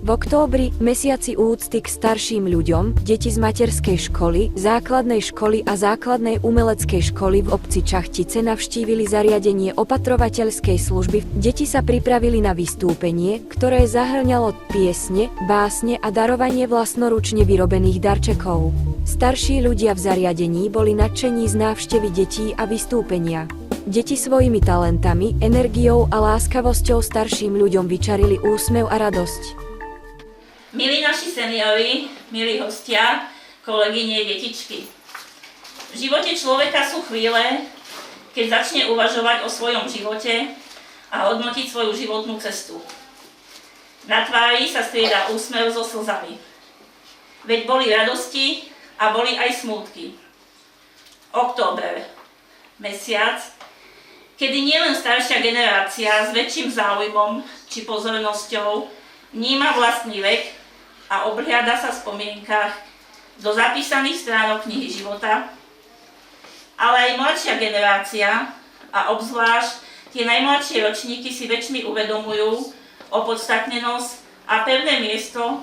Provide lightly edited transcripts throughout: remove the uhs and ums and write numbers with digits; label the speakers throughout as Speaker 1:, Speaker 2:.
Speaker 1: V októbri, mesiaci úcty k starším ľuďom, deti z materskej školy, základnej školy a základnej umeleckej školy v obci Čachtice navštívili zariadenie opatrovateľskej služby. Deti sa pripravili na vystúpenie, ktoré zahŕňalo piesne, básne a darovanie vlastnoručne vyrobených darčekov. Starší ľudia v zariadení boli nadšení z návštevy detí a vystúpenia. Deti svojimi talentami, energiou a láskavosťou starším ľuďom vyčarili úsmev a radosť.
Speaker 2: Milí naši seniori, milí hostia, kolegyne, detičky. V živote človeka sú chvíle, keď začne uvažovať o svojom živote a hodnotiť svoju životnú cestu. Na tvári sa strieda úsmev so slzami. Veď boli radosti a boli aj smútky. Október, mesiac, kedy nielen staršia generácia s väčším záujmom či pozornosťou vníma vlastný vek a obhliada sa v spomienkach do zapísaných stránok knihy života, ale aj mladšia generácia a obzvlášť tie najmladšie ročníky si väčšmi uvedomujú opodstatnenosť a pevné miesto,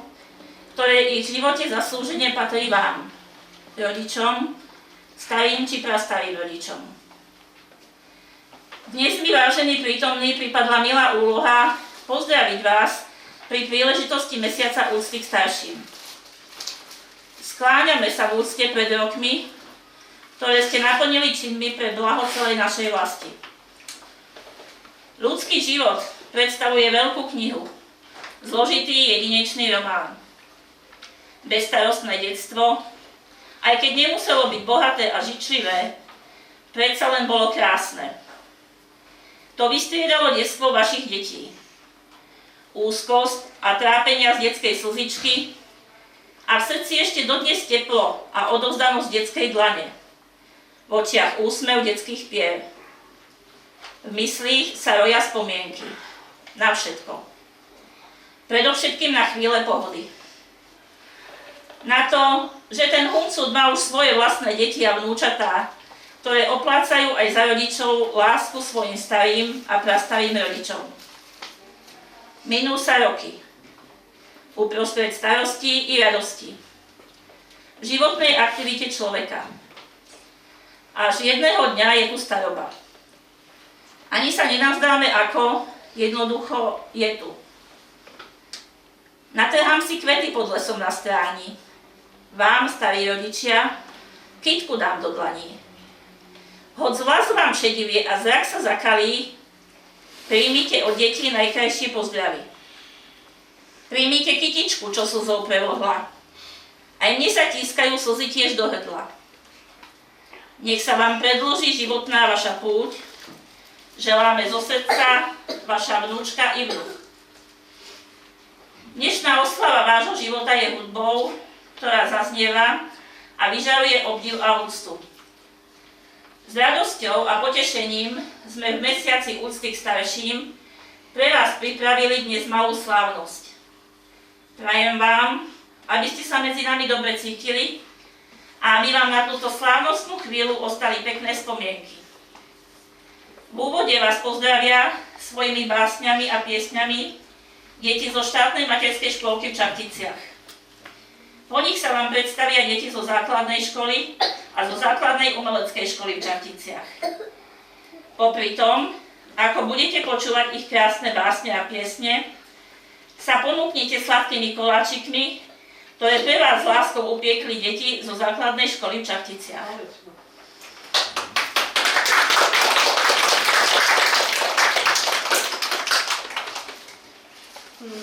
Speaker 2: ktoré ich v živote zaslúžene patrí vám, rodičom, starým či prastarým rodičom. Dnes mi, vážení prítomní, pripadla milá úloha pozdraviť vás pri príležitosti mesiaca úcty k starším. Skláňame sa v úcte pred rokmi, ktoré ste naplnili činmi pre blaho celej našej vlasti. Ľudský život predstavuje veľkú knihu, zložitý jedinečný román. Bezstarostné detstvo, aj keď nemuselo byť bohaté a žičlivé, predsa len bolo krásne. To vystriedalo detstvo vašich detí. Úzkosť a trápenia z detskej slzičky a v srdci ešte dodnes teplo a odovzdanosť detskej dlane. V očiach úsmev detských pier. V myslích sa roja spomienky. Na všetko. Predovšetkým na chvíle pohody. Na to, že ten huncút má už svoje vlastné deti a vnúčatá, ktoré oplácajú aj za rodičov lásku svojim starým a prastarým rodičom. Minú sa roky, uprostred starostí i radosti, v životnej aktivite človeka. Až jedného dňa je tu staroba. Ani sa nenavzdáme ako, jednoducho je tu. Natrhám si kvety pod lesom na stráni. Vám, starí rodičia, kytku dám do dlaní. Hoď z vlasu vám šedivie a zrak sa zakalí, príjmite od detí najkrajšie pozdravy. Príjmite kytičku, čo slzou prevohla. Aj mne sa tískajú slzy tiež do hrdla. Nech sa vám predĺží životná vaša púť. Želáme zo srdca vaša vnúčka i vnúk. Dnešná oslava vášho života je hudbou, ktorá zaznieva a vyžaruje obdiv a úctu. S radosťou a potešením sme v mesiaci úcty k starším pre vás pripravili dnes malú slávnosť. Prajem vám, aby ste sa medzi nami dobre cítili a aby vám na túto slávnostnú chvíľu ostali pekné spomienky. V úvode vás pozdravia svojimi básňami a piesňami deti zo štátnej materskej škôlky v Čachticiach. Po nich sa vám predstavia deti zo základnej školy a zo základnej umeleckej školy v Čachticiach. Popri tom, ako budete počúvať ich krásne básne a piesne, sa ponúknete sladkými koláčikmi, ktoré pre vás s láskou upiekli deti zo základnej školy v Čachticiach.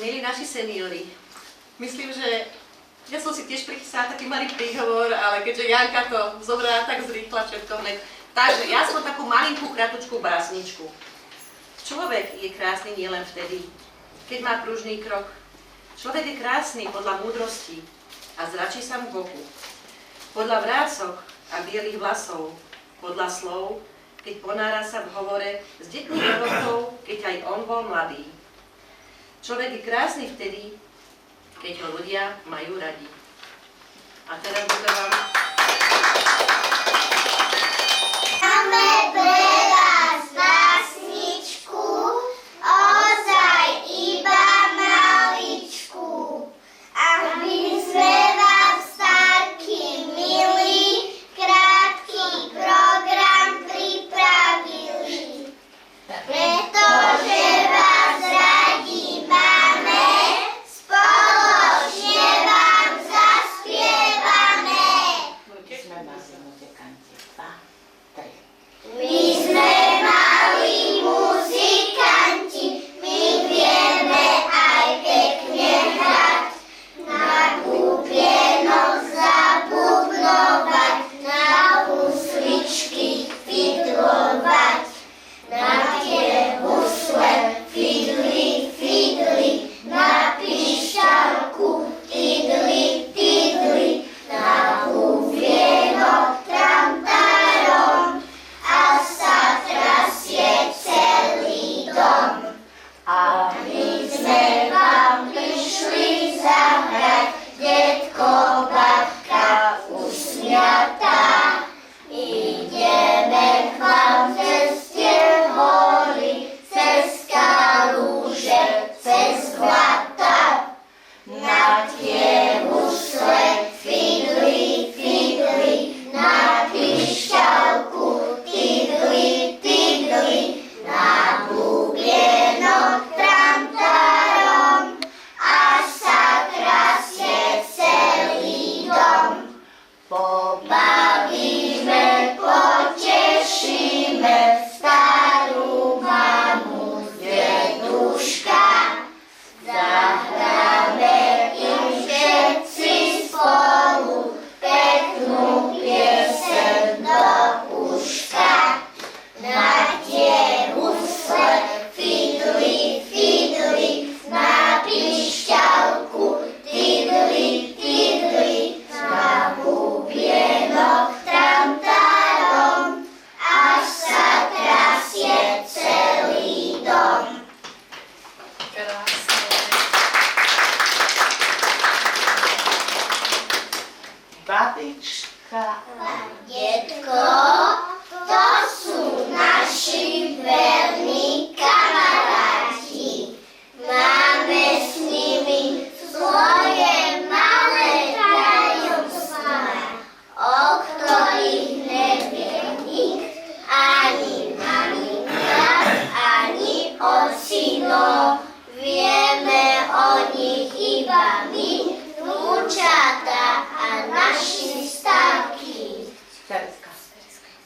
Speaker 3: Milí naši seniori, myslím, že ja som si tiež prichystala taký malý príhovor, ale keďže Janka to zobrala tak zrýchla všetko hneď. Takže ja som takú malinkú kratučkú básničku. Človek je krásny nielen vtedy, keď má pružný krok. Človek je krásny podľa múdrosti a zračí sa mu k oku. Podľa vrácok a bielých vlasov, podľa slov, keď ponára sa v hovore s detmi rokov, keď aj on bol mladý. Človek je krásny vtedy, keď ho ľudia majú radi. A teraz bude vám...
Speaker 4: Máme pre vás básničku, ozaj iba maličku. starú mamu z deduška. Zahráme im všetci spolu peknú pieseň do uška. Na tie husle fidli, fidli, na pišťalku tidli, tidli, na bubienok tamtarom, až sa trasie celý dom.
Speaker 5: Babička
Speaker 4: Detko, to sú naši verní kamaráti. Máme s nimi svoje malé tajomstvá, o ktorých nevie nik, ani maminka, ani ocino. Vieme o nich iba my, vnúčata a naši starky.
Speaker 5: Tereska.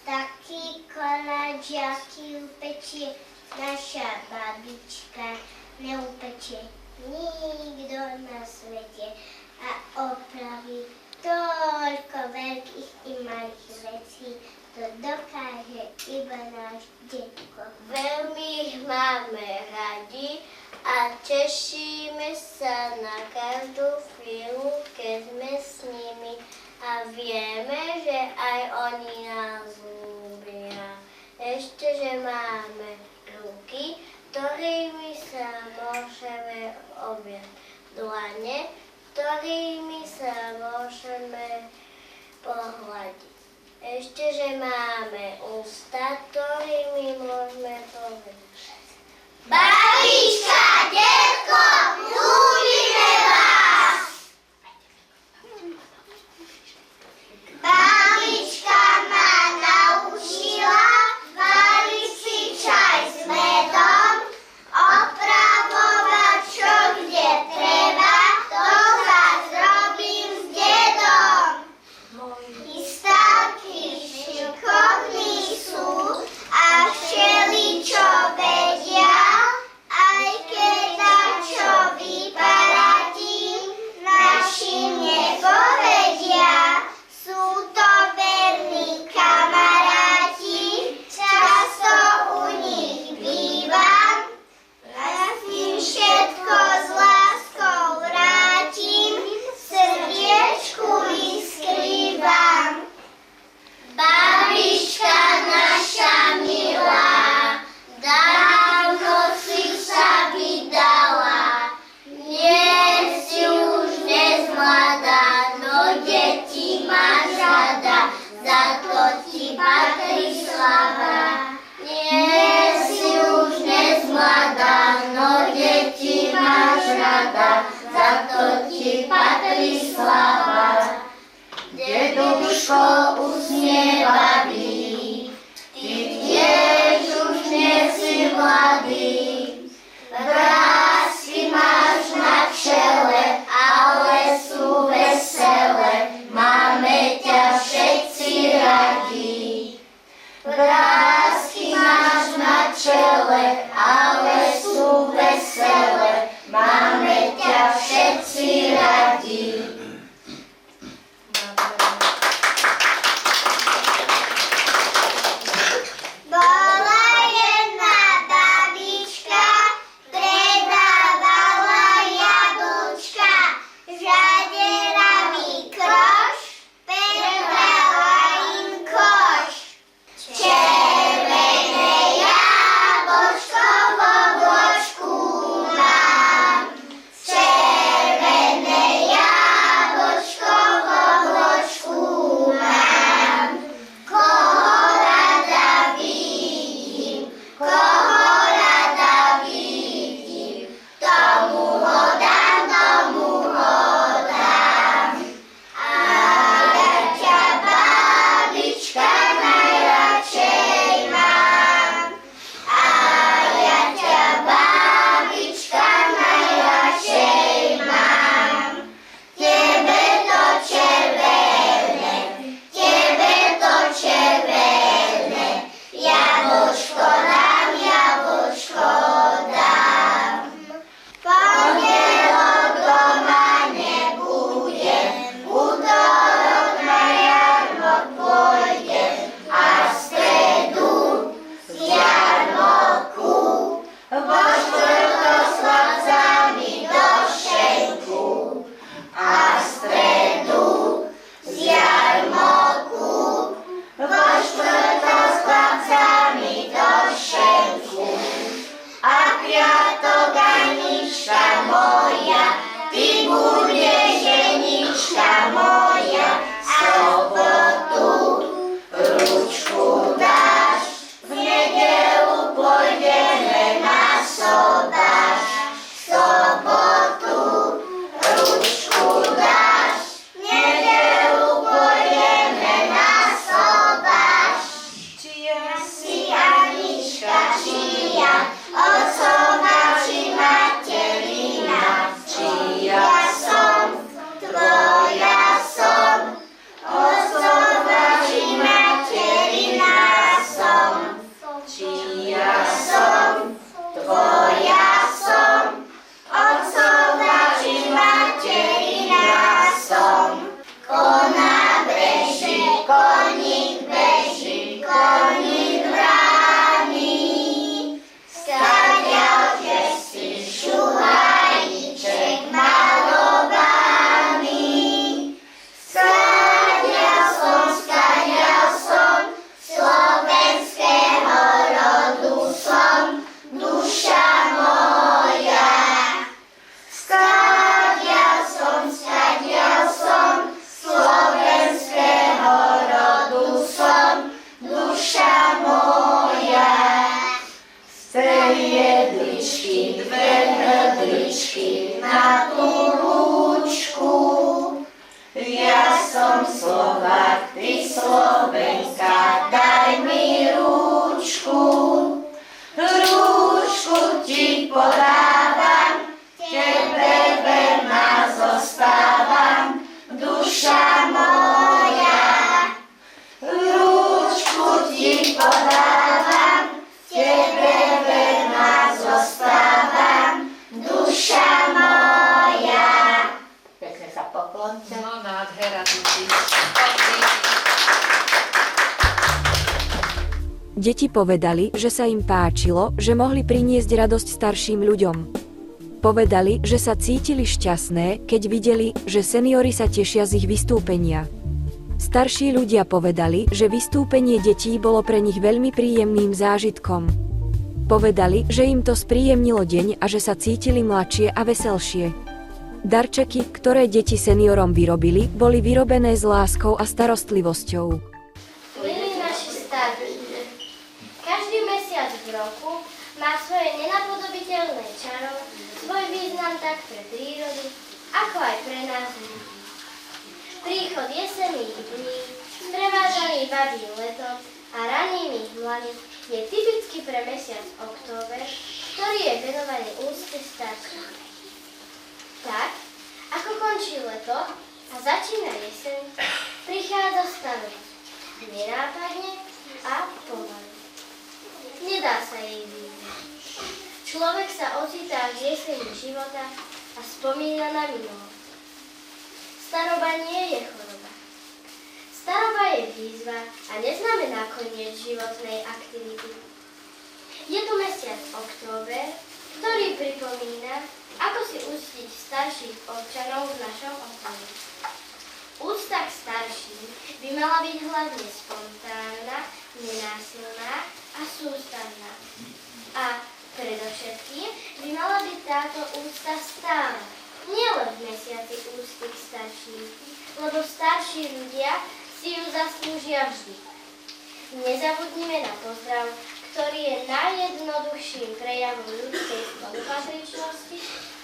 Speaker 4: Taký koláč, aký upečie naša babička, neupečie nikto na svete a opraví toľko veľkých i malých vecí, to dokáže iba náš detko. Veľmi ich máme radi a tešíme sa na každú chvíľu, keď sme s nimi a vieme, že aj oni nás ľúbia. Ešte, že máme ruky, ktorými sa môžeme objať, dlane, ktorými sa môžeme pohľadiť. Ešte, že máme ústa, ktorými môžeme povedať. Babička, detko, ľúbime vás! Babička ma naučila variť si čaj s medom, opravovať čo kde treba, to zas robím s dedom. I starky šikovní sú a všeličo vedia, aj keď dačo vyparatím, našim nepovedia. Sú to verní kamaráti, často u nich bývam, a im všetko s láskou vrátim, v srdiečku ich skrývam. Babička naša milá, dávno si sa vydala, nie si už nezmladá, no deti máš rada, za to ti patrí slava. Nie si už nezmladá, no deti máš rada, za to ti patrí slava. Deduško usmievavý, ty tiež už nie si mladý. Vrásky máš na čele, ale sú veselé, máme ťa všetci radi. Vrásky máš na čele, ale sú veselé, máme ťa všetci radi. tvoja som, otcova či materina som. Kona beží, koník beží, koník bráni. Skadiaľ, že si šuhajíček malovaný. Skadiaľ som, slovenského rodu som, duša moja. Skadiaľ som, slovenského rodu som, duša moja. Z tej jedličky, dve hrdličky na tú lúčku. Ja som Slovák, ty Slovenka, daj mi rúčku. Rúčku ti podávam, tebe verná zostávam, duša moja. Rúčku ti podávam, tebe verná zostávam, duša moja. Pekne sa poklonte.
Speaker 3: No nádhera, deti.
Speaker 1: Deti povedali, že sa im páčilo, že mohli priniesť radosť starším ľuďom. Povedali, že sa cítili šťastné, keď videli, že seniori sa tešia z ich vystúpenia. Starší ľudia povedali, že vystúpenie detí bolo pre nich veľmi príjemným zážitkom. Povedali, že im to spríjemnilo deň a že sa cítili mladšie a veselšie. Darčeky, ktoré deti seniorom vyrobili, boli vyrobené s láskou a starostlivosťou.
Speaker 5: Milí naši starší, každý mesiac v roku má svoje nenapodobiteľné čaro, svoj význam tak pre prírodu, ako aj pre nás ľudí. Príchod jesenných dní, sprevádzaný babím letom a ranými hmlami je typický pre mesiac október, ktorý je venovaný úcte starších. Tak, ako končí leto a začína jeseň, prichádza starosť. Nenápadne a pomaly. Nedá sa jej vyhnúť. Človek sa ocitá v jeseni života a spomína na minulosť. Staroba nie je choroba. Staroba je výzva a neznamená koniec životnej aktivity. Je tu mesiac október, ktorý pripomína, ako si uctiť starších občanov v našom okolí. Úcta k starším by mala byť hlavne spontánna, nenásilná a sústavná. A predovšetkým by mala byť táto úcta stála, nielen v mesiaci úcty k starším, lebo starší ľudia si ju zaslúžia vždy. Nezabudnime na pozdrav, ktorý je najjednoduchším prejavom ľudskej spolupatričnosti,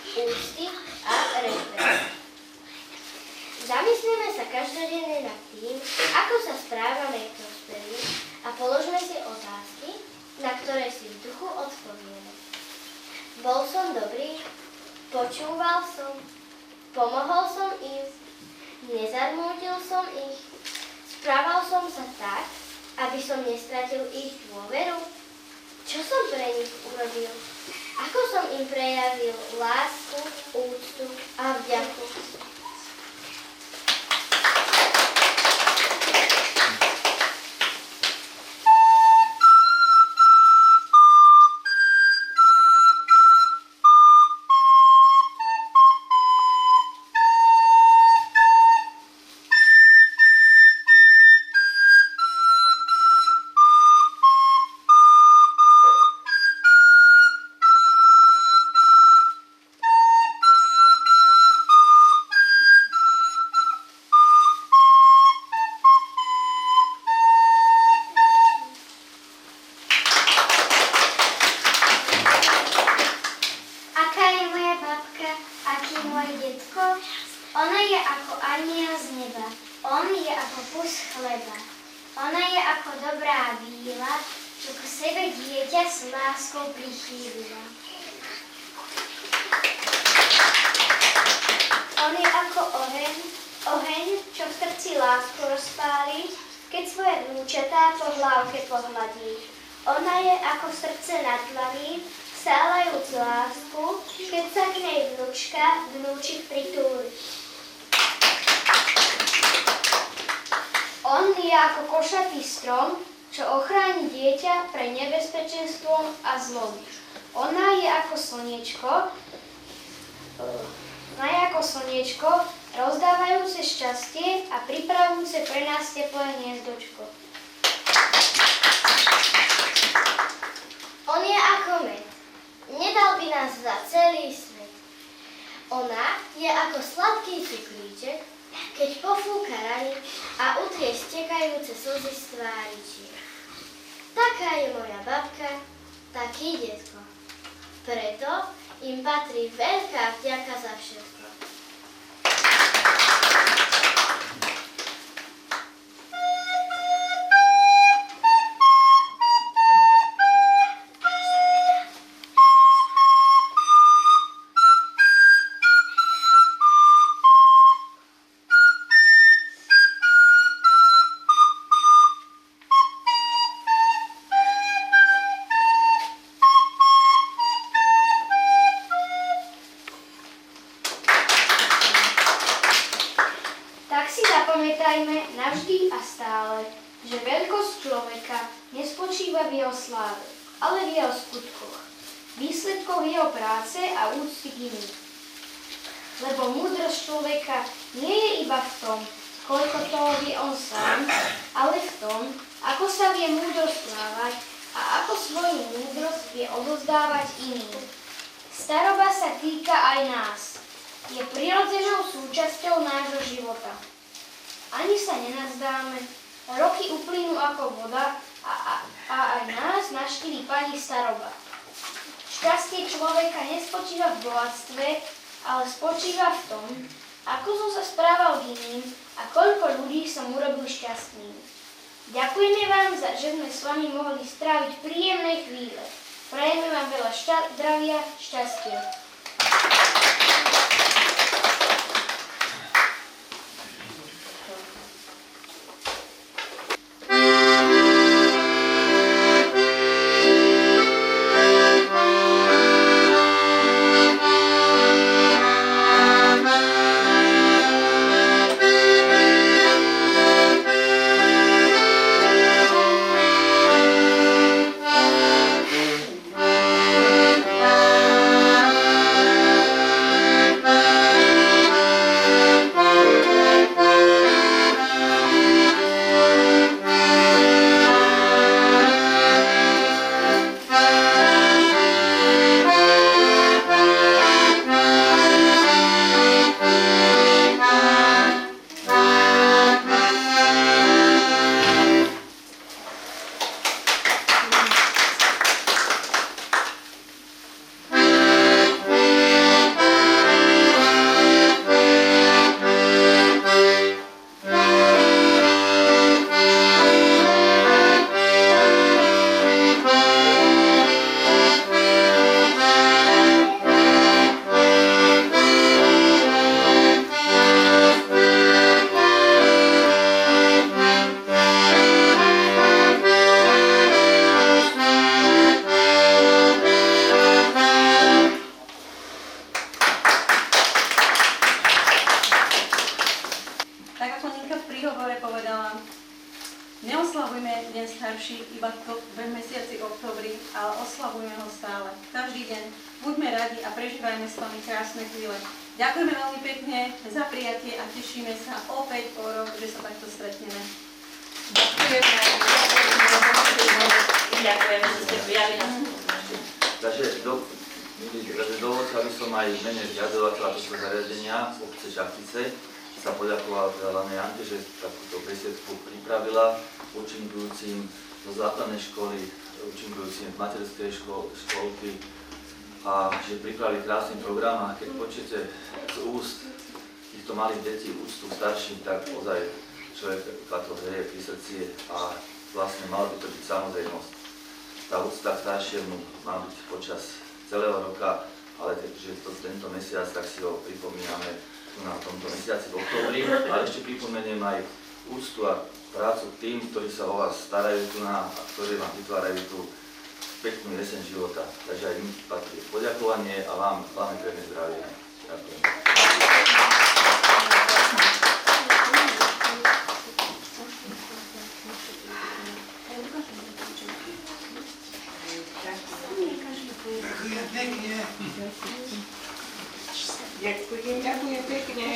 Speaker 5: úcty a rešpektu. Zamyslíme sa každodenne nad tým, ako sa správame k dospelým a položme si otázky, na ktoré si v duchu odpovieme. Bol som dobrý? Počúval som? Pomohol som im? Nezarmútil som ich? Správal som sa tak, aby som nestratil ich dôveru? Čo som pre nich urobil? Ako som im prejavil lásku, úctu a vďaku? Ona je ako anjel z neba, on je ako kus chleba. Ona je ako dobrá víla, čo k sebe dieťa s láskou prichýlila. On je ako oheň, čo v srdci lásku rozpálí, keď svoje vnúčatá po hlavke pohladí. Ona je ako srdce nad dlaní, v vstávajúc lásku, keď sa k nej vnúčik pritúli. On je ako košatý strom, čo ochráni dieťa pre nebezpečenstvom a zlom. Ona je ako slniečko, rozdávajúce šťastie a pripravujúce pre nás teplé hniezdočko. On je ako med, nedal by nás za celý svet. Ona je ako sladký cuklíček, keď pofúka rany a utrie stekajúce slzy z tváričiek. Taká je moja babka, taký detko. Preto im patrí veľká vďaka za všetko. Pamätajme navždy a stále, že veľkosť človeka nespočíva v jeho sláve, ale v jeho skutkoch, výsledkoch jeho práce a úcty k iným. Lebo múdrosť človeka nie je iba v tom, koľko toho vie on sám, ale v tom, ako sa vie múdro správať a ako svoju múdrosť vie odozdávať iným. Staroba sa týka aj nás. Je prirodzenou súčasťou nášho života. Ani sa nenazdáme, roky uplynú ako voda a aj nás navštívi pani staroba. Šťastie človeka nespočíva v bohatstve, ale spočíva v tom, ako som sa správal k iným a koľko ľudí som urobil šťastnými. Ďakujeme vám, že sme s vami mohli stráviť príjemné chvíle. Prajeme vám veľa zdravia, šťastia.
Speaker 3: Neoslavujme deň starší iba v mesiaci októbri, ale oslavujme ho stále. Každý deň buďme radi a prežívajme s vami krásne chvíle. Ďakujeme veľmi pekne za prijatie a tešíme sa opäť o rok, že sa takto stretneme.
Speaker 2: Ďakujeme, že ste prijali nás.
Speaker 6: Takže dovoľte, aby som aj v mene riadovateľa tohto zariadenia obce Čachtice sa poďakoval hlavne Janke, že takúto besiedku pripravila účinkujúcim zo základnej školy, účinkujúcim z materskej školky a že pripravili krásny program a keď počujete z úst týchto malých detí úctu starším, tak ozaj človeka to hreje pri srdci a vlastne malo by to byť samozrejmosť. Tá úcta k staršiemu má byť počas celého roka, ale keďže tento mesiac, tak si ho pripomíname na tomto mesiaci v októbri, ale ešte pripomeniem aj úctu a prácu k tým, ktorí sa o vás starajú tu a ktorí vám vytvárajú tú peknú jeseň života. Takže aj mi patrí poďakovanie a vám hlavne pevné zdravie. Ďakujem.
Speaker 3: Ďakujem pekne.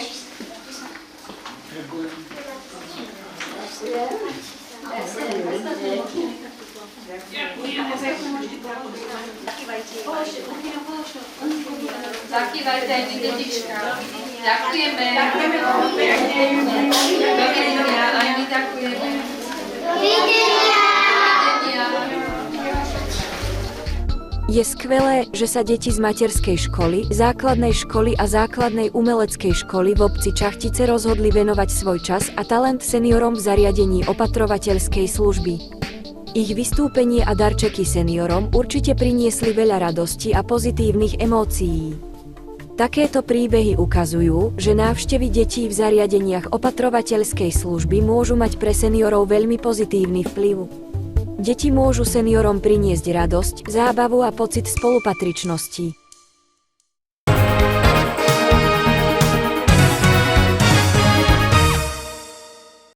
Speaker 7: Zakývajte aj vy, detička. Ďakujeme. Dovidenia, aj my ďakujeme.
Speaker 5: Dovidenia!
Speaker 1: Je skvelé, že sa deti z materskej školy, základnej školy a základnej umeleckej školy v obci Čachtice rozhodli venovať svoj čas a talent seniorom v zariadení opatrovateľskej služby. Ich vystúpenie a darčeky seniorom určite priniesli veľa radosti a pozitívnych emócií. Takéto príbehy ukazujú, že návštevy detí v zariadeniach opatrovateľskej služby môžu mať pre seniorov veľmi pozitívny vplyv. Deti môžu seniorom priniesť radosť, zábavu a pocit spolupatričnosti.